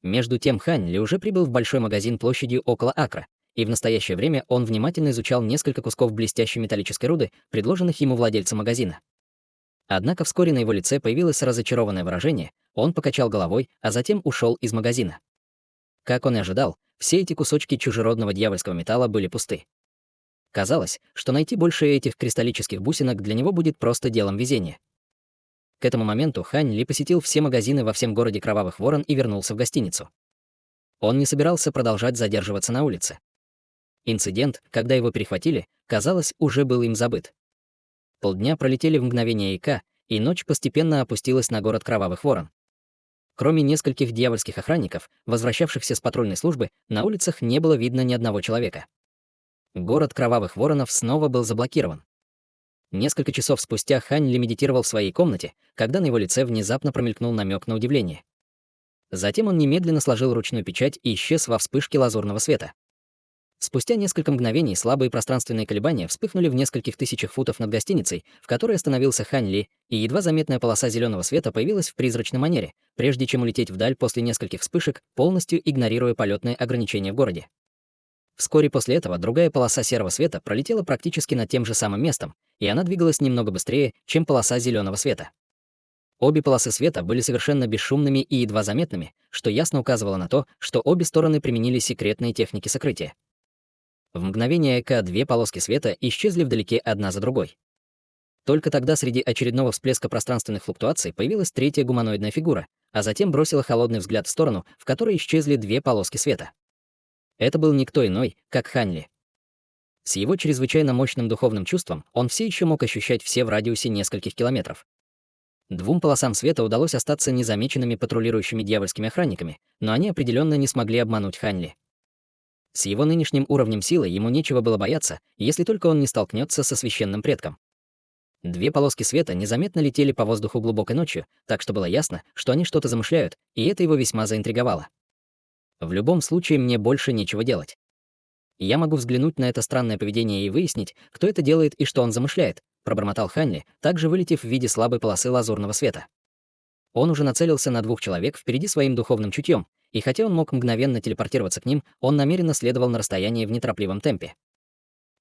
Speaker 1: Между тем Хань Ли уже прибыл в большой магазин площадью около акра, и в настоящее время он внимательно изучал несколько кусков блестящей металлической руды, предложенных ему владельцем магазина. Однако вскоре на его лице появилось разочарованное выражение, он покачал головой, а затем ушел из магазина. Как он и ожидал, все эти кусочки чужеродного дьявольского металла были пусты. Казалось, что найти больше этих кристаллических бусинок для него будет просто делом везения. К этому моменту Хань Ли посетил все магазины во всем городе Кровавых Ворон и вернулся в гостиницу. Он не собирался продолжать задерживаться на улице. Инцидент, когда его перехватили, казалось, уже был им забыт. Полдня пролетели в мгновение ика, и ночь постепенно опустилась на город Кровавых Ворон. Кроме нескольких дьявольских охранников, возвращавшихся с патрульной службы, на улицах не было видно ни одного человека. Город Кровавых Воронов снова был заблокирован. Несколько часов спустя Хань Ли медитировал в своей комнате, когда на его лице внезапно промелькнул намек на удивление. Затем он немедленно сложил ручную печать и исчез во вспышке лазурного света. Спустя несколько мгновений слабые пространственные колебания вспыхнули в нескольких тысячах футов над гостиницей, в которой остановился Хань Ли, и едва заметная полоса зеленого света появилась в призрачной манере, прежде чем улететь вдаль после нескольких вспышек, полностью игнорируя полетные ограничения в городе. Вскоре после этого другая полоса серого света пролетела практически над тем же самым местом, и она двигалась немного быстрее, чем полоса зеленого света. Обе полосы света были совершенно бесшумными и едва заметными, что ясно указывало на то, что обе стороны применили секретные техники сокрытия. В мгновение эко 2 полоски света исчезли вдалеке одна за другой. Только тогда среди очередного всплеска пространственных флуктуаций появилась 3-я гуманоидная фигура, а затем бросила холодный взгляд в сторону, в которой исчезли 2 полоски света. Это был никто иной, как Хань Ли. С его чрезвычайно мощным духовным чувством он все еще мог ощущать все в радиусе нескольких километров. 2 полосам света удалось остаться незамеченными патрулирующими дьявольскими охранниками, но они определенно не смогли обмануть Хань Ли. С его нынешним уровнем силы ему нечего было бояться, если только он не столкнется со священным предком. 2 полоски света незаметно летели по воздуху глубокой ночью, так что было ясно, что они что-то замышляют, и это его весьма заинтриговало. В любом случае мне больше нечего делать. Я могу взглянуть на это странное поведение и выяснить, кто это делает и что он замышляет, пробормотал Хань Ли, также вылетев в виде слабой полосы лазурного света. Он уже нацелился на 2 человек впереди своим духовным чутьем, и хотя он мог мгновенно телепортироваться к ним, он намеренно следовал на расстоянии в неторопливом темпе.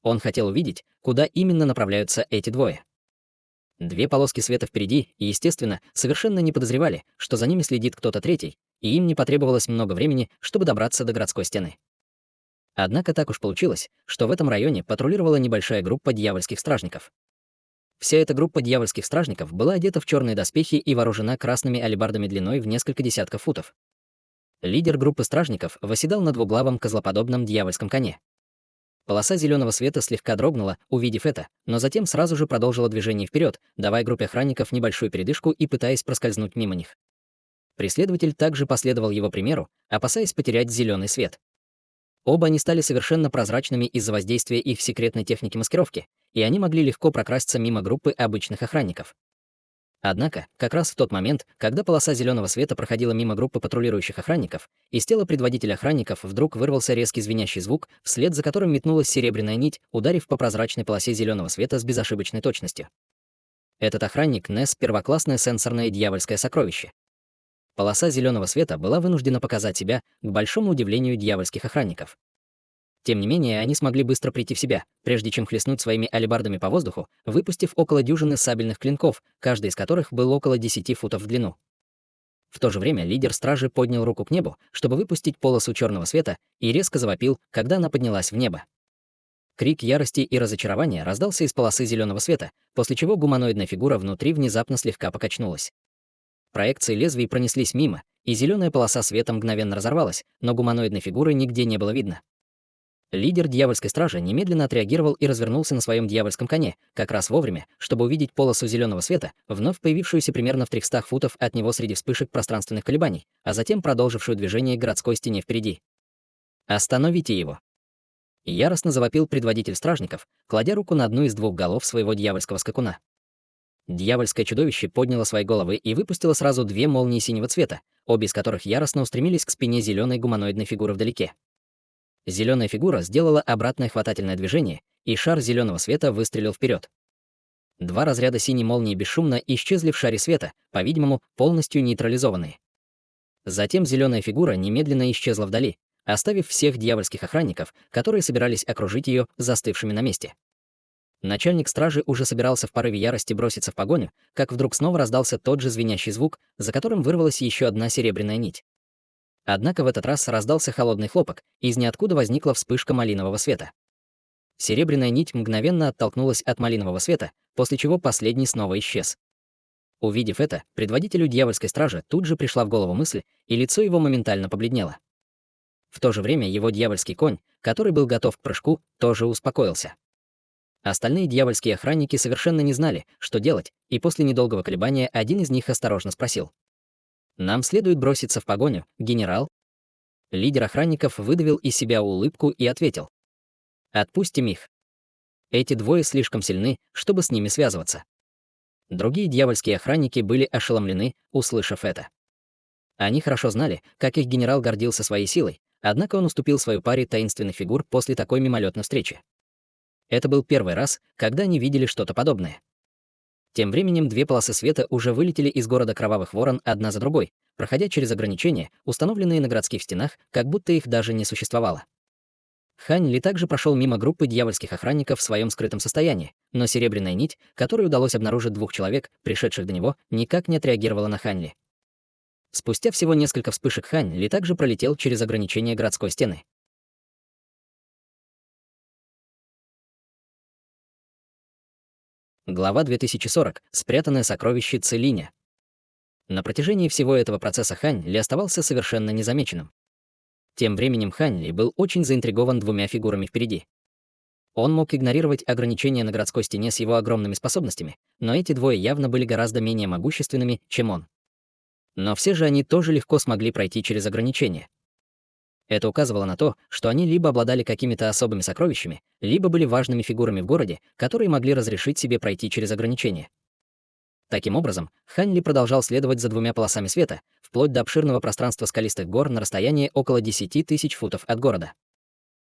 Speaker 1: Он хотел увидеть, куда именно направляются эти двое. 2 полоски света впереди, и, естественно, совершенно не подозревали, что за ними следит кто-то третий, и им не потребовалось много времени, чтобы добраться до городской стены. Однако так уж получилось, что в этом районе патрулировала небольшая группа дьявольских стражников. Вся эта группа дьявольских стражников была одета в черные доспехи и вооружена красными алебардами длиной в несколько десятков футов. Лидер группы стражников восседал на двуглавом козлоподобном дьявольском коне. Полоса зеленого света слегка дрогнула, увидев это, но затем сразу же продолжила движение вперед, давая группе охранников небольшую передышку и пытаясь проскользнуть мимо них. Преследователь также последовал его примеру, опасаясь потерять зеленый свет. Оба они стали совершенно прозрачными из-за воздействия их секретной техники маскировки, и они могли легко прокрасться мимо группы обычных охранников. Однако, как раз в тот момент, когда полоса зеленого света проходила мимо группы патрулирующих охранников, из тела предводителя охранников вдруг вырвался резкий звенящий звук, вслед за которым метнулась серебряная нить, ударив по прозрачной полосе зеленого света с безошибочной точностью. Этот охранник нес первоклассное сенсорное дьявольское сокровище. Полоса зеленого света была вынуждена показать себя, к большому удивлению дьявольских охранников. Тем не менее, они смогли быстро прийти в себя, прежде чем хлестнуть своими алебардами по воздуху, выпустив около дюжины сабельных клинков, каждый из которых был около 10 футов в длину. В то же время лидер стражи поднял руку к небу, чтобы выпустить полосу черного света, и резко завопил, когда она поднялась в небо. Крик ярости и разочарования раздался из полосы зеленого света, после чего гуманоидная фигура внутри внезапно слегка покачнулась. Проекции лезвий пронеслись мимо, и зеленая полоса света мгновенно разорвалась, но гуманоидной фигуры нигде не было видно. Лидер дьявольской стражи немедленно отреагировал и развернулся на своем дьявольском коне, как раз вовремя, чтобы увидеть полосу зеленого света, вновь появившуюся примерно в 300 футов от него среди вспышек пространственных колебаний, а затем продолжившую движение к городской стене впереди. «Остановите его!» Яростно завопил предводитель стражников, кладя руку на одну из двух голов своего дьявольского скакуна. Дьявольское чудовище подняло свои головы и выпустило сразу две молнии синего цвета, обе из которых яростно устремились к спине зеленой гуманоидной фигуры вдалеке. Зеленая фигура сделала обратное хватательное движение, и шар зеленого света выстрелил вперед. Два разряда синей молнии бесшумно исчезли в шаре света, по-видимому, полностью нейтрализованные. Затем зеленая фигура немедленно исчезла вдали, оставив всех дьявольских охранников, которые собирались окружить ее, застывшими на месте. Начальник стражи уже собирался в порыве ярости броситься в погоню, как вдруг снова раздался тот же звенящий звук, за которым вырвалась еще одна серебряная нить. Однако в этот раз раздался холодный хлопок, и из ниоткуда возникла вспышка малинового света. Серебряная нить мгновенно оттолкнулась от малинового света, после чего последний снова исчез. Увидев это, предводителю дьявольской стражи тут же пришла в голову мысль, и лицо его моментально побледнело. В то же время его дьявольский конь, который был готов к прыжку, тоже успокоился. Остальные дьявольские охранники совершенно не знали, что делать, и после недолгого колебания один из них осторожно спросил: «Нам следует броситься в погоню, генерал?» Лидер охранников выдавил из себя улыбку и ответил: «Отпустим их. Эти двое слишком сильны, чтобы с ними связываться». Другие дьявольские охранники были ошеломлены, услышав это. Они хорошо знали, как их генерал гордился своей силой, однако он уступил свою паре таинственных фигур после такой мимолетной встречи. Это был первый раз, когда они видели что-то подобное. Тем временем две полосы света уже вылетели из города Кровавых Ворон одна за другой, проходя через ограничения, установленные на городских стенах, как будто их даже не существовало. Хань Ли также прошел мимо группы дьявольских охранников в своем скрытом состоянии, но серебряная нить, которой удалось обнаружить двух человек, пришедших до него, никак не отреагировала на Хань Ли. Спустя всего несколько вспышек Хань Ли также пролетел через ограничения городской стены. Глава 2040. Спрятанное сокровище Целиня. На протяжении всего этого процесса Хань Ли оставался совершенно незамеченным. Тем временем Хань Ли был очень заинтригован двумя фигурами впереди. Он мог игнорировать ограничения на городской стене с его огромными способностями, но эти двое явно были гораздо менее могущественными, чем он. Но все же они тоже легко смогли пройти через ограничения. Это указывало на то, что они либо обладали какими-то особыми сокровищами, либо были важными фигурами в городе, которые могли разрешить себе пройти через ограничения. Таким образом, Хань Ли продолжал следовать за двумя полосами света, вплоть до обширного пространства скалистых гор на расстоянии около 10 тысяч футов от города.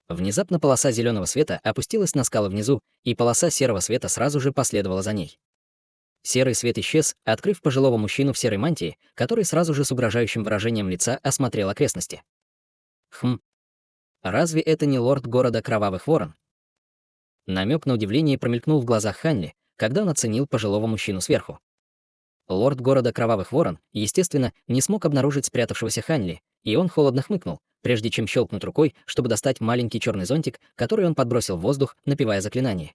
Speaker 1: Внезапно полоса зеленого света опустилась на скалы внизу, и полоса серого света сразу же последовала за ней. Серый свет исчез, открыв пожилого мужчину в серой мантии, который сразу же с угрожающим выражением лица осмотрел окрестности. Разве это не лорд города Кровавых Ворон? Намек на удивление промелькнул в глазах Хань Ли, когда он оценил пожилого мужчину сверху. Лорд города Кровавых Ворон, естественно, не смог обнаружить спрятавшегося Хань Ли, и он холодно хмыкнул, прежде чем щелкнуть рукой, чтобы достать маленький черный зонтик, который он подбросил в воздух, напевая заклинание.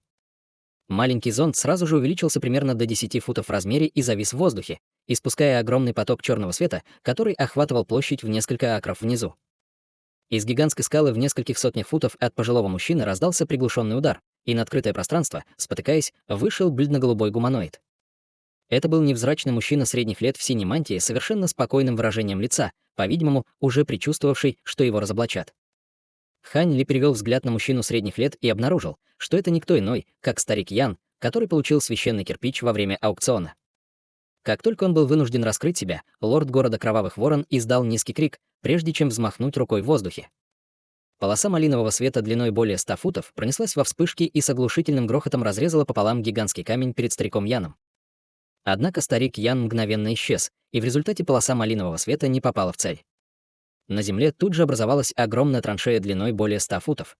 Speaker 1: Маленький зонт сразу же увеличился примерно до 10 футов в размере и завис в воздухе, испуская огромный поток черного света, который охватывал площадь в несколько акров внизу. Из гигантской скалы в нескольких сотнях футов от пожилого мужчины раздался приглушенный удар, и на открытое пространство, спотыкаясь, вышел бледно-голубой гуманоид. Это был невзрачный мужчина средних лет в синей мантии с совершенно спокойным выражением лица, по-видимому, уже предчувствовавший, что его разоблачат. Хань Ли перевел взгляд на мужчину средних лет и обнаружил, что это никто иной, как старик Ян, который получил священный кирпич во время аукциона. Как только он был вынужден раскрыть себя, лорд города Кровавых Ворон издал низкий крик, прежде чем взмахнуть рукой в воздухе. Полоса малинового света длиной более 100 футов пронеслась во вспышке и с оглушительным грохотом разрезала пополам гигантский камень перед стариком Яном. Однако старик Ян мгновенно исчез, и в результате полоса малинового света не попала в цель. На земле тут же образовалась огромная траншея длиной более 100 футов.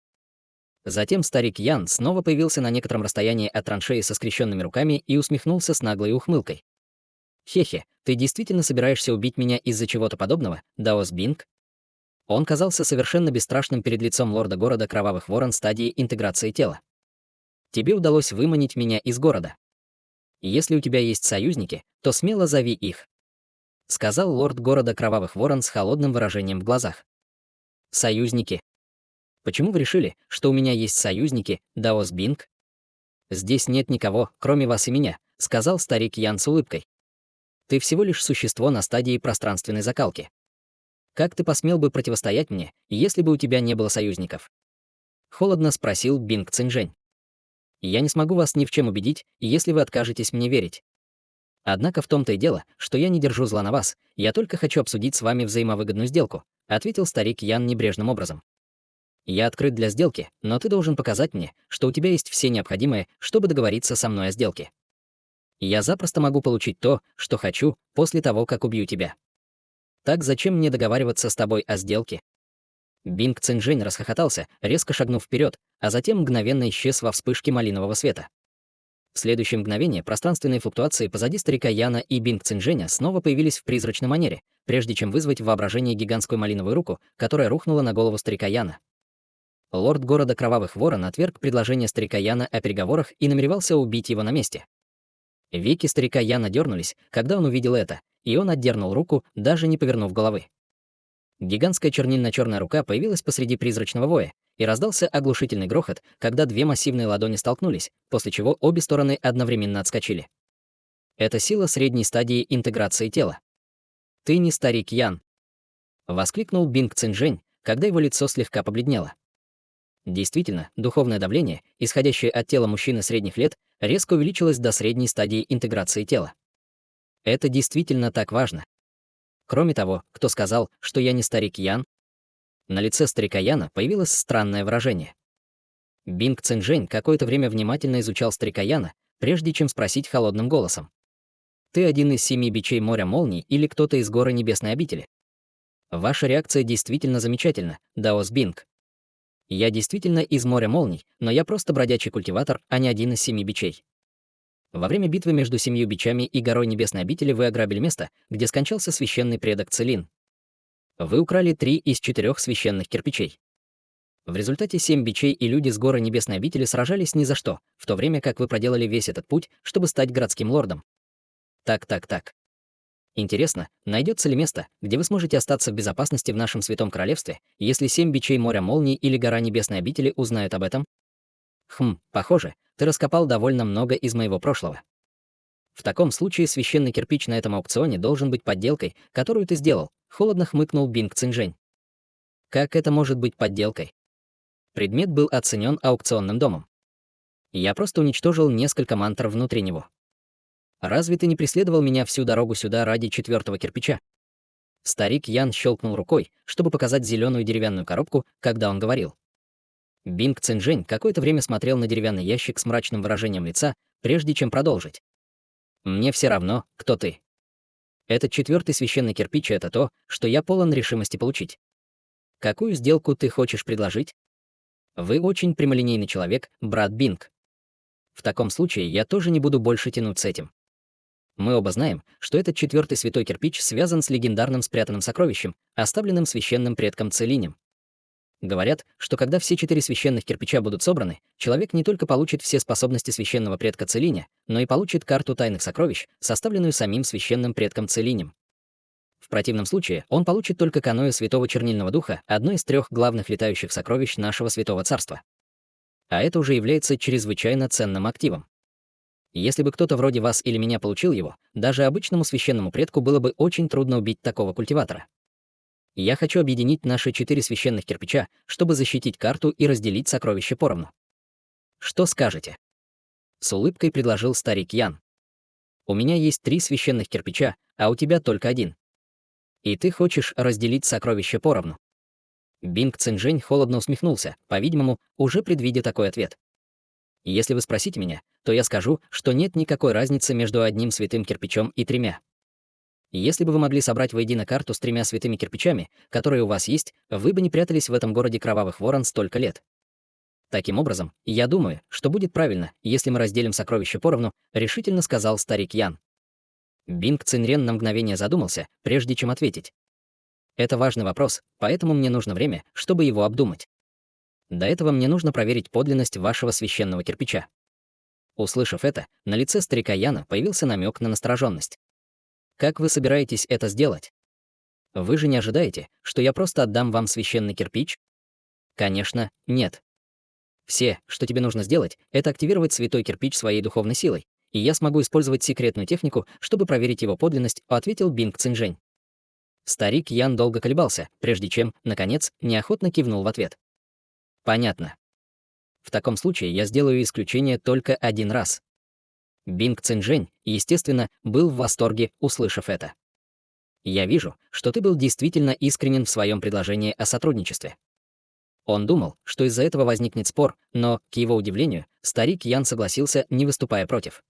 Speaker 1: Затем старик Ян снова появился на некотором расстоянии от траншеи со скрещенными руками и усмехнулся с наглой ухмылкой. «Хе-хе, ты действительно собираешься убить меня из-за чего-то подобного, Даос Бинг?» Он казался совершенно бесстрашным перед лицом лорда города Кровавых Ворон стадии интеграции тела. «Тебе удалось выманить меня из города. Если у тебя есть союзники, то смело зови их», — сказал лорд города Кровавых Ворон с холодным выражением в глазах. «Союзники? Почему вы решили, что у меня есть союзники, Даос Бинг?» «Здесь нет никого, кроме вас и меня», — сказал старик Ян с улыбкой. «Ты всего лишь существо на стадии пространственной закалки. Как ты посмел бы противостоять мне, если бы у тебя не было союзников?» Холодно спросил Бинг Цинжэнь. «Я не смогу вас ни в чем убедить, если вы откажетесь мне верить. Однако в том-то и дело, что я не держу зла на вас, я только хочу обсудить с вами взаимовыгодную сделку», ответил старик Ян небрежным образом. «Я открыт для сделки, но ты должен показать мне, что у тебя есть все необходимое, чтобы договориться со мной о сделке. Я запросто могу получить то, что хочу, после того, как убью тебя. Так зачем мне договариваться с тобой о сделке?» Бинг Цинжэнь расхохотался, резко шагнув вперед, а затем мгновенно исчез во вспышке малинового света. В следующее мгновение пространственные флуктуации позади старика Яна и Бинг Цинжэня снова появились в призрачной манере, прежде чем вызвать в воображении гигантскую малиновую руку, которая рухнула на голову старика Яна. Лорд города Кровавых Ворон отверг предложение старика Яна о переговорах и намеревался убить его на месте. Веки старика Яна дернулись, когда он увидел это, и он отдернул руку, даже не повернув головы. Гигантская чернильно-черная рука появилась посреди призрачного воя, и раздался оглушительный грохот, когда две массивные ладони столкнулись, после чего обе стороны одновременно отскочили. Это сила средней стадии интеграции тела. «Ты не старик Ян!» — воскликнул Бинг Цинжэнь, когда его лицо слегка побледнело. Действительно, духовное давление, исходящее от тела мужчины средних лет, резко увеличилось до средней стадии интеграции тела. Это действительно так важно. Кроме того, кто сказал, что я не старик Ян? На лице старика Яна появилось странное выражение. Бинг Цинжэнь какое-то время внимательно изучал старика Яна, прежде чем спросить холодным голосом. «Ты один из 7 бичей моря молний или кто-то из горы небесной обители?» «Ваша реакция действительно замечательна, Даос Бинг. Я действительно из моря молний, но я просто бродячий культиватор, а не один из 7 бичей. Во время битвы между 7 бичами и горой небесной обители вы ограбили место, где скончался священный предок Целин. Вы украли 3 из 4 священных кирпичей. В результате 7 бичей и люди с горы небесной обители сражались ни за что, в то время как вы проделали весь этот путь, чтобы стать городским лордом. Так. Интересно, найдется ли место, где вы сможете остаться в безопасности в нашем святом королевстве, если 7 бичей моря молний или гора небесной обители узнают об этом? Похоже, ты раскопал довольно много из моего прошлого. В таком случае священный кирпич на этом аукционе должен быть подделкой, которую ты сделал, холодно хмыкнул Бинг Цинжэнь. Как это может быть подделкой? Предмет был оценен аукционным домом. Я просто уничтожил несколько мантр внутри него. Разве ты не преследовал меня всю дорогу сюда ради 4-го кирпича? Старик Ян щелкнул рукой, чтобы показать зеленую деревянную коробку, когда он говорил. Бинг Цинжэнь какое-то время смотрел на деревянный ящик с мрачным выражением лица, прежде чем продолжить. «Мне все равно, кто ты. Этот 4-й священный кирпич — это то, что я полон решимости получить. Какую сделку ты хочешь предложить? Вы очень прямолинейный человек, брат Бинг. В таком случае я тоже не буду больше тянуть с этим. Мы оба знаем, что этот 4-й святой кирпич связан с легендарным спрятанным сокровищем, оставленным священным предком Целинем. Говорят, что когда все 4 священных кирпича будут собраны, человек не только получит все способности священного предка Целиня, но и получит карту тайных сокровищ, составленную самим священным предком Целинем. В противном случае он получит только каною Святого Чернильного Духа, одно из 3 главных летающих сокровищ нашего Святого Царства. А это уже является чрезвычайно ценным активом. Если бы кто-то вроде вас или меня получил его, даже обычному священному предку было бы очень трудно убить такого культиватора. Я хочу объединить наши 4 священных кирпича, чтобы защитить карту и разделить сокровища поровну. Что скажете? С улыбкой предложил старик Ян. У меня есть 3 священных кирпича, а у тебя только один. И ты хочешь разделить сокровища поровну. Бинг Цинжэнь холодно усмехнулся, по-видимому, уже предвидя такой ответ. Если вы спросите меня, то я скажу, что нет никакой разницы между одним святым кирпичом и 3. Если бы вы могли собрать воедино карту с 3 святыми кирпичами, которые у вас есть, вы бы не прятались в этом городе Кровавых Ворон столько лет. Таким образом, я думаю, что будет правильно, если мы разделим сокровища поровну, решительно сказал старик Ян. Бинг Цинрен на мгновение задумался, прежде чем ответить. Это важный вопрос, поэтому мне нужно время, чтобы его обдумать. До этого мне нужно проверить подлинность вашего священного кирпича. Услышав это, на лице старика Яна появился намек на настороженность. Как вы собираетесь это сделать? Вы же не ожидаете, что я просто отдам вам священный кирпич? Конечно, нет. Все, что тебе нужно сделать, это активировать святой кирпич своей духовной силой, и я смогу использовать секретную технику, чтобы проверить его подлинность, ответил Бинг Цинжэнь. Старик Ян долго колебался, прежде чем, наконец, неохотно кивнул в ответ. Понятно. В таком случае я сделаю исключение только один раз. Бинг Цинжэнь, естественно, был в восторге, услышав это. Я вижу, что ты был действительно искренен в своем предложении о сотрудничестве. Он думал, что из-за этого возникнет спор, но, к его удивлению, старик Ян согласился, не выступая против.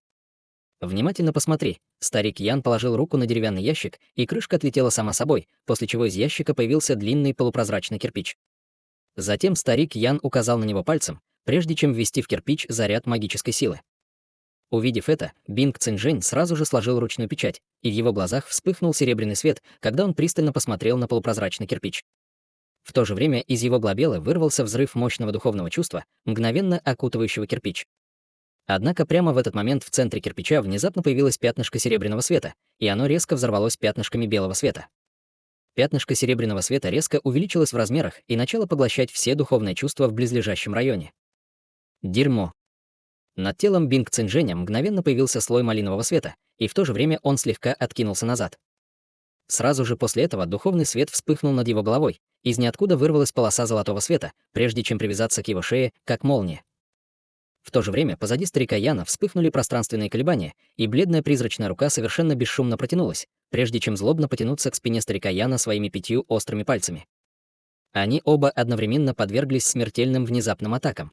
Speaker 1: «Внимательно посмотри». Старик Ян положил руку на деревянный ящик, и крышка отлетела сама собой, после чего из ящика появился длинный полупрозрачный кирпич. Затем старик Ян указал на него пальцем, прежде чем ввести в кирпич заряд магической силы. Увидев это, Бинг Цинжэнь сразу же сложил ручную печать, и в его глазах вспыхнул серебряный свет, когда он пристально посмотрел на полупрозрачный кирпич. В то же время из его глобела вырвался взрыв мощного духовного чувства, мгновенно окутывающего кирпич. Однако прямо в этот момент в центре кирпича внезапно появилось пятнышко серебряного света, и оно резко взорвалось пятнышками белого света. Пятнышко серебряного света резко увеличилось в размерах и начало поглощать все духовные чувства в близлежащем районе. Дерьмо. Над телом Бинг Цинжэня мгновенно появился слой малинового света, и в то же время он слегка откинулся назад. Сразу же после этого духовный свет вспыхнул над его головой, из ниоткуда вырвалась полоса золотого света, прежде чем привязаться к его шее, как молния. В то же время позади старика Яна вспыхнули пространственные колебания, и бледная призрачная рука совершенно бесшумно протянулась, прежде чем злобно потянуться к спине старика Яна своими 5 острыми пальцами. Они оба одновременно подверглись смертельным внезапным атакам.